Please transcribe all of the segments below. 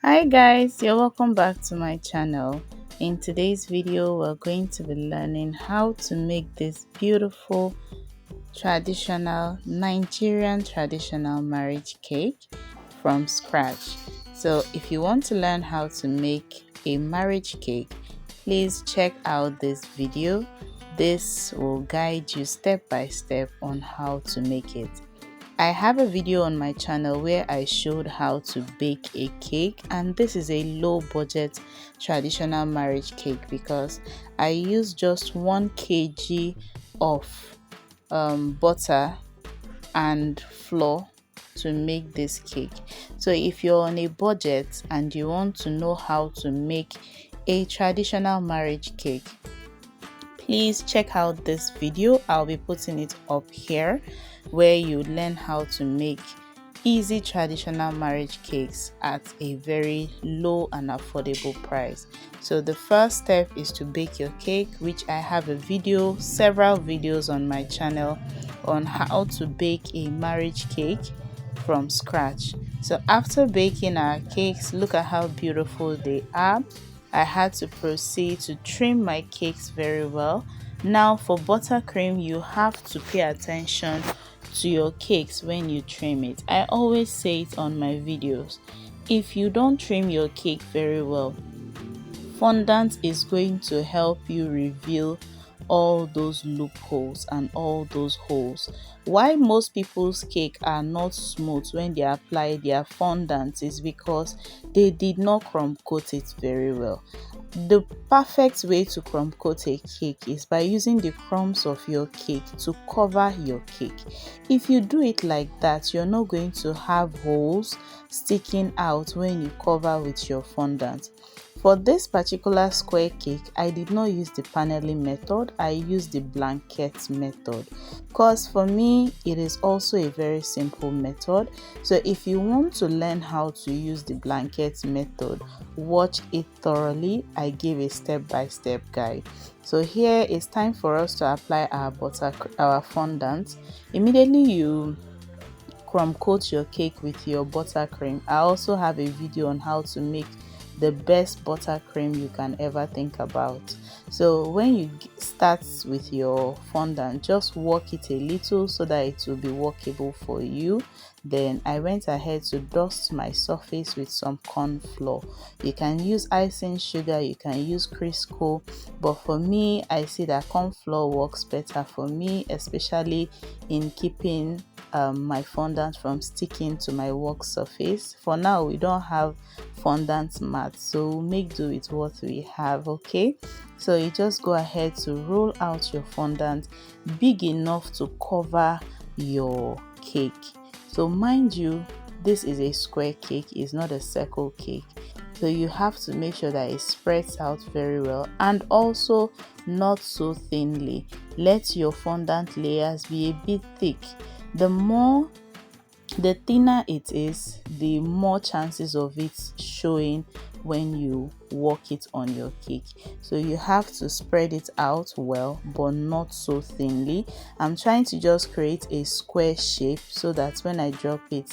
Hi guys, you're welcome back to my channel. In today's video we're going to be learning how to make this beautiful traditional Nigerian traditional marriage cake from scratch. So if you want to learn how to make a marriage cake, please check out this video. This will guide you step by step on how to make it. I have a video on my channel where I showed how to bake a cake, and this is a low budget traditional marriage cake because I used just 1 kg of butter and flour to make this cake. So if you're on a budget and you want to know how to make a traditional marriage cake, please check out this video. I'll be putting it up here where you learn how to make easy traditional marriage cakes at a very low and affordable price. So the first step is to bake your cake, which I have several videos on my channel on how to bake a marriage cake from scratch. So after baking our cakes, look at how beautiful they are. I had to proceed to trim my cakes very well. Now for buttercream, you have to pay attention to your cakes when you trim it. I always say it on my videos. If you don't trim your cake very well, fondant is going to help you reveal all those loopholes and all those holes. Why most people's cake are not smooth when they apply their fondant is because they did not crumb coat it very well. The perfect way to crumb coat a cake is by using the crumbs of your cake to cover your cake. If you do it like that, you're not going to have holes sticking out when you cover with your fondant. For this particular square cake, I did not use the paneling method, I used the blanket method because for me it is also a very simple method. So if you want to learn how to use the blanket method, watch it thoroughly. I give a step-by-step guide. So here it's time for us to apply our fondant. Immediately you crumb coat your cake with your buttercream. I also have a video on how to make the best buttercream you can ever think about. So when you start with your fondant, just work it a little so that it will be workable for you. Then I went ahead to dust my surface with some corn flour. You can use icing sugar, you can use Crisco, but for me I see that corn flour works better for me, especially in keeping my fondant from sticking to my work surface. For now we don't have fondant mat, so make do with what we have. Okay, so you just go ahead to roll out your fondant big enough to cover your cake. So mind you, this is a square cake, it's not a circle cake, so you have to make sure that it spreads out very well and also not so thinly. Let your fondant layers be a bit thick. The thinner it is, the more chances of it showing when you work it on your cake. So you have to spread it out well, but not so thinly. I'm trying to just create a square shape so that when I drop it,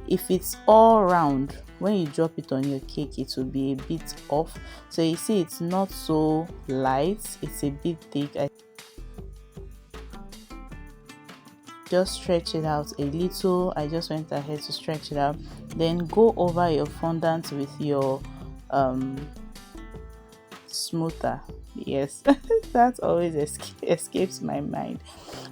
if it's all round, when you drop it on your cake, it will be a bit off. So you see it's not so light, it's a bit thick. I just stretch it out a little. I just went ahead to stretch it out, then go over your fondant with your smoother. Yes, that always escapes my mind.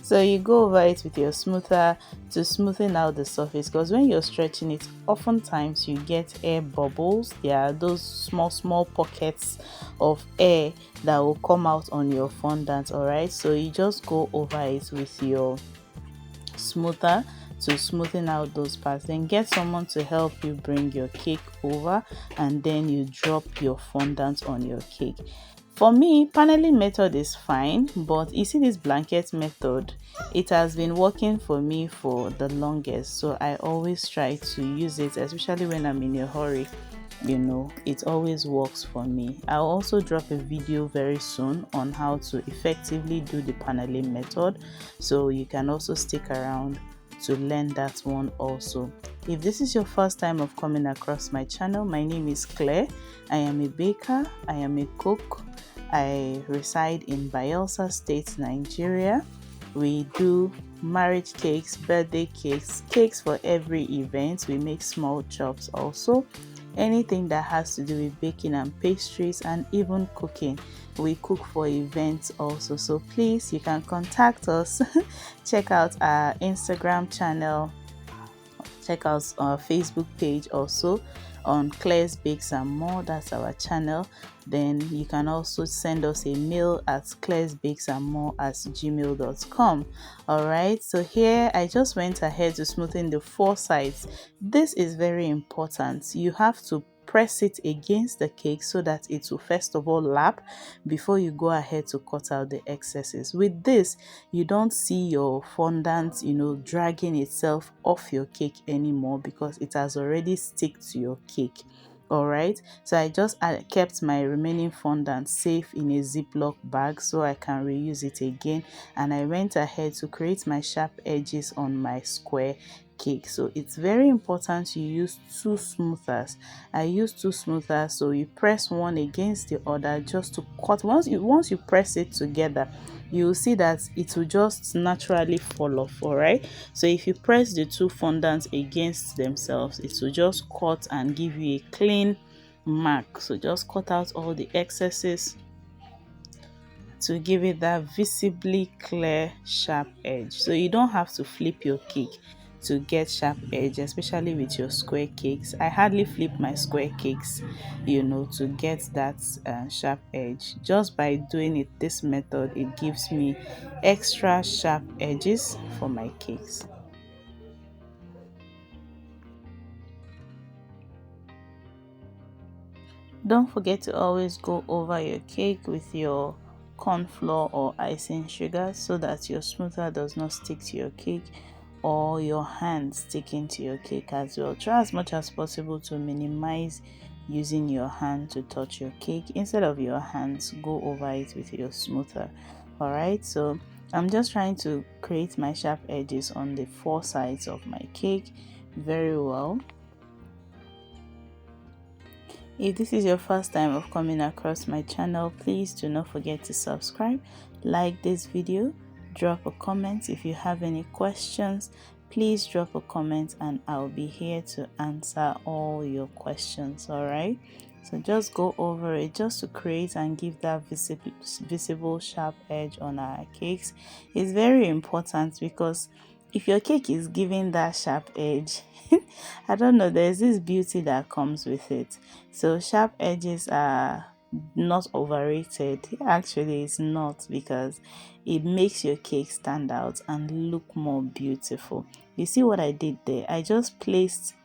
So you go over it with your smoother to smoothen out the surface, because when you're stretching it, oftentimes you get air bubbles. There are those small pockets of air that will come out on your fondant. All right, so you just go over it with your smoother to smoothen out those parts. Then get someone to help you bring your cake over, and then you drop your fondant on your cake. For me, paneling method is fine, but you see this blanket method, it has been working for me for the longest, so I always try to use it, especially when I'm in a hurry. It always works for me. I'll also drop a video very soon on how to effectively do the paneling method, so you can also stick around to learn that one also. If this is your first time of coming across my channel, my name is Claire. I am a baker, I am a cook. I reside in Bayelsa State, Nigeria. We do marriage cakes, birthday cakes, cakes for every event. We make small chops also. Anything that has to do with baking and pastries, and even cooking. We cook for events also. So please, you can contact us. Check out our Instagram channel. Check out our Facebook page also on Claire's Bakes and More. That's our channel. Then you can also send us a mail at clairesbakesandmore@gmail.com. All right, so here I just went ahead to smoothen the four sides. This is very important. You have to press it against the cake so that it will first of all lap before you go ahead to cut out the excesses. With this, you don't see your fondant dragging itself off your cake anymore because it has already stick to your cake. All right, so I kept my remaining fondant safe in a Ziploc bag so I can reuse it again, and I went ahead to create my sharp edges on my square cake. So it's very important you use two smoothers. I use two smoothers, so you press one against the other just to cut. Once you press it together, you will see that it will just naturally fall off. All right, so if you press the two fondants against themselves, it will just cut and give you a clean mark. So just cut out all the excesses to give it that visibly clear sharp edge. So you don't have to flip your cake to get sharp edge, especially with your square cakes. I hardly flip my square cakes to get that sharp edge. Just by doing it this method, it gives me extra sharp edges for my cakes. Don't forget to always go over your cake with your corn flour or icing sugar so that your smoother does not stick to your cake or your hand sticking to your cake as well. Try as much as possible to minimize using your hand to touch your cake. Instead of your hands, go over it with your smoother. All right, so I'm just trying to create my sharp edges on the four sides of my cake very well. If this is your first time of coming across my channel, please do not forget to subscribe, like this video, drop a comment. If you have any questions, please drop a comment and I'll be here to answer all your questions. All right, so just go over it just to create and give that visible sharp edge on our cakes. It's very important because if your cake is giving that sharp edge, I don't know, there's this beauty that comes with it. So sharp edges are not overrated. Actually, it's not, because it makes your cake stand out and look more beautiful. You see what I did there? I just placed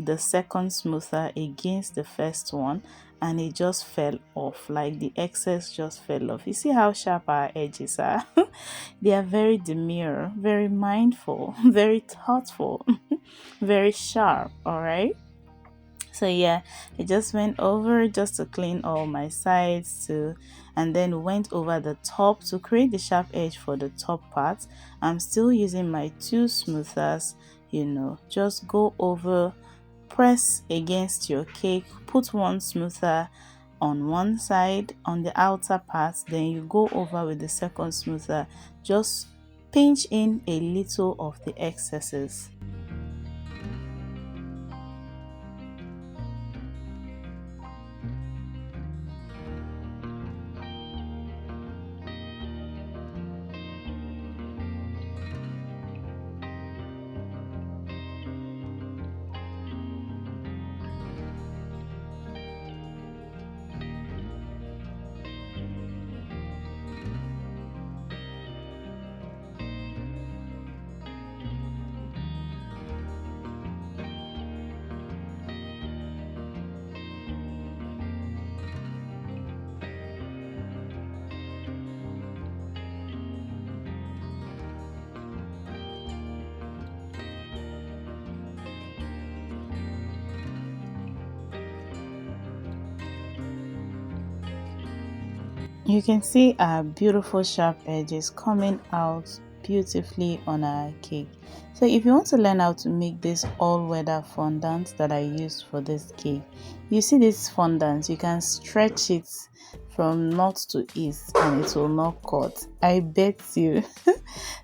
the second smoother against the first one and it just fell off, like the excess just fell off. You see how sharp our edges are? They are very demure, very mindful, very thoughtful, very sharp. All right, so yeah, I just went over just to clean all my sides too, and then went over the top to create the sharp edge for the top part. I'm still using my two smoothers. Just go over, press against your cake, put one smoother on one side on the outer part, then you go over with the second smoother, just pinch in a little of the excesses. You can see our beautiful sharp edges coming out beautifully on our cake. So if you want to learn how to make this all-weather fondant that I used for this cake, you see this fondant, you can stretch it from north to east and it will not cut, I bet you.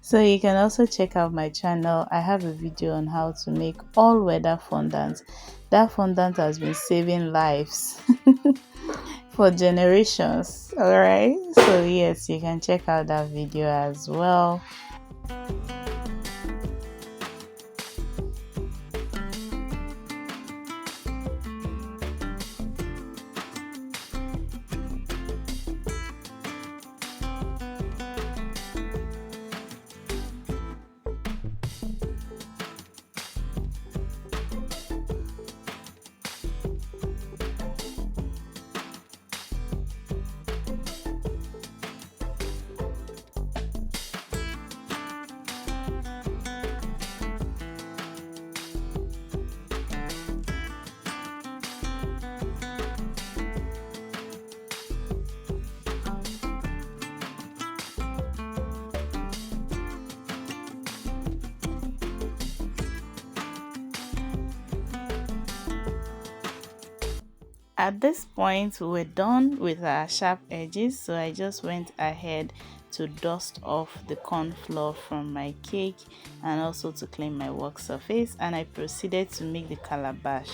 So you can also check out my channel. I have a video on how to make all-weather fondant. That fondant has been saving lives for generations. All right, so yes, you can check out that video as well. At this point, we were done with our sharp edges, so I just went ahead to dust off the corn flour from my cake and also to clean my work surface, and I proceeded to make the calabash.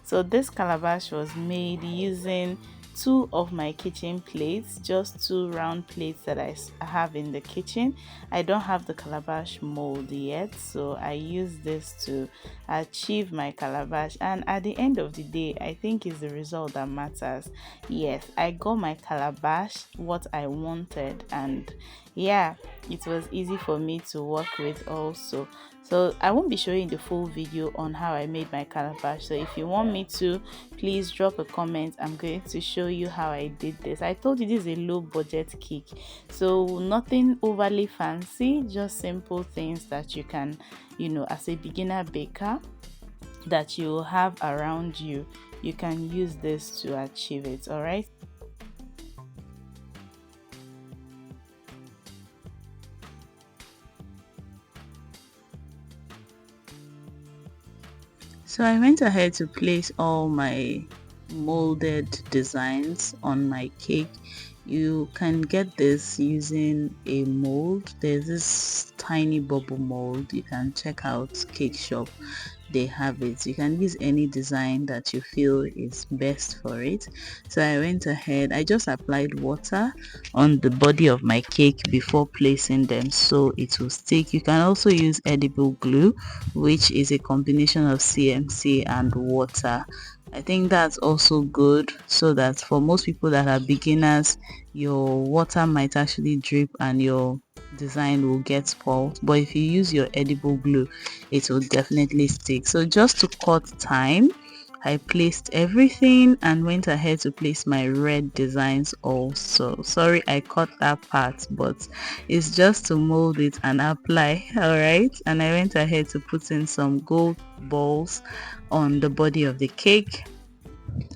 So this calabash was made using two of my kitchen plates, just two round plates that I have in the kitchen. I don't have the calabash mold yet, so I use this to achieve my calabash, and at the end of the day, I think it's the result that matters. Yes, I got my calabash what I wanted, and yeah, it was easy for me to work with also. So I won't be showing the full video on how I made my calabash, so if you want me to, please drop a comment. I'm going to show you how I did this. I told you this is a low budget cake, so nothing overly fancy, just simple things that you can, as a beginner baker, that you have around you, you can use this to achieve it. All right. So I went ahead to place all my molded designs on my cake. You can get this using a mold. There's this tiny bubble mold. You can check out Cake Shop, they have it. You can use any design that you feel is best for it. So I went ahead, I just applied water on the body of my cake before placing them so it will stick. You can also use edible glue, which is a combination of CMC and water. I think that's also good, so that for most people that are beginners, your water might actually drip and your design will get spoiled, but if you use your edible glue, it will definitely stick. So just to cut time, I placed everything and went ahead to place my red designs also. Sorry I cut that part, but it's just to mold it and apply. All right, and I went ahead to put in some gold balls on the body of the cake.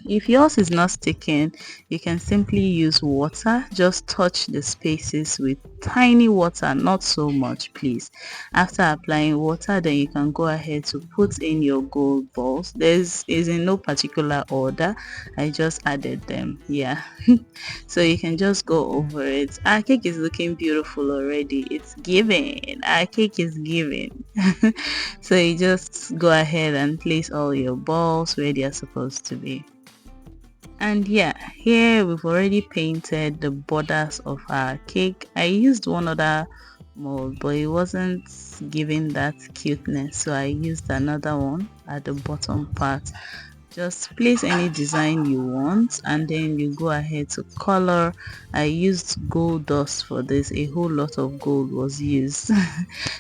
If yours is not sticking, you can simply use water. Just touch the spaces with tiny water, not so much please. After applying water, then you can go ahead to put in your gold balls. Is in no particular order, I just added them. Yeah. So you can just go over it. Our cake is looking beautiful already. It's giving. Our cake is giving. So you just go ahead and place all your balls where they are supposed to be. And yeah, here we've already painted the borders of our cake. I used one other mold, but it wasn't giving that cuteness, so I used another one at the bottom part. Just place any design you want and then you go ahead to color. I used gold dust for this. A whole lot of gold was used.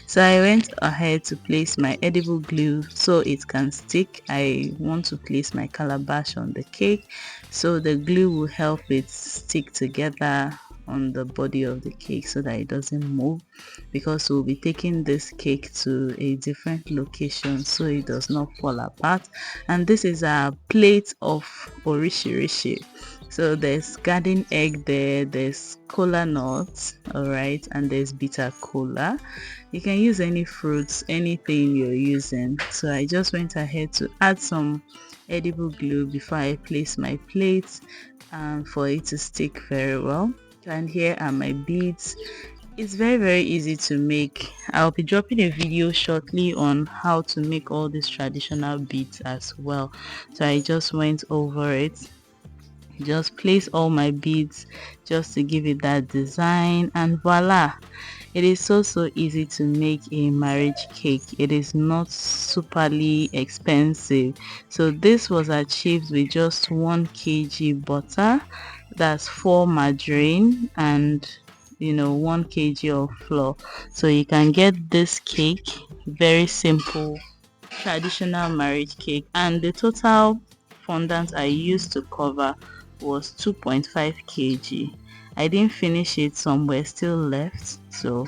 So I went ahead to place my edible glue so it can stick. I want to place my calabash on the cake so the glue will help it stick together on the body of the cake so that it doesn't move, because we'll be taking this cake to a different location so it does not fall apart. And this is a plate of orishirishi. So there's garden egg there, there's cola nuts, all right, and there's bitter cola. You can use any fruits, anything you're using. So I just went ahead to add some edible glue before I place my plate, for it to stick very well. And here are my beads. It's very easy to make. I'll be dropping a video shortly on how to make all these traditional beads as well, so I just went over it. Just place all my beads just to give it that design, and voila, it is so easy to make a marriage cake. It is not superly expensive. So this was achieved with just 1 kg butter, that's 4 margarine, and 1 kg of flour. So you can get this cake, very simple traditional marriage cake. And the total fondant I used to cover was 2.5 kg. I didn't finish it, some were still left, so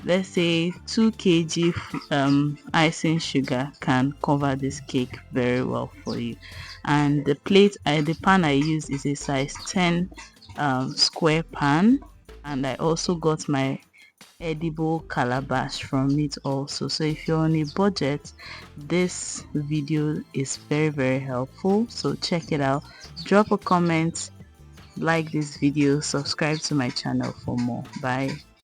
let's say 2 kg icing sugar can cover this cake very well for you. And the pan I use is a size 10 square pan, and I also got my edible calabash from it also. So if you're on a budget, this video is very helpful, so check it out. Drop a comment, like this video, subscribe to my channel for more. Bye.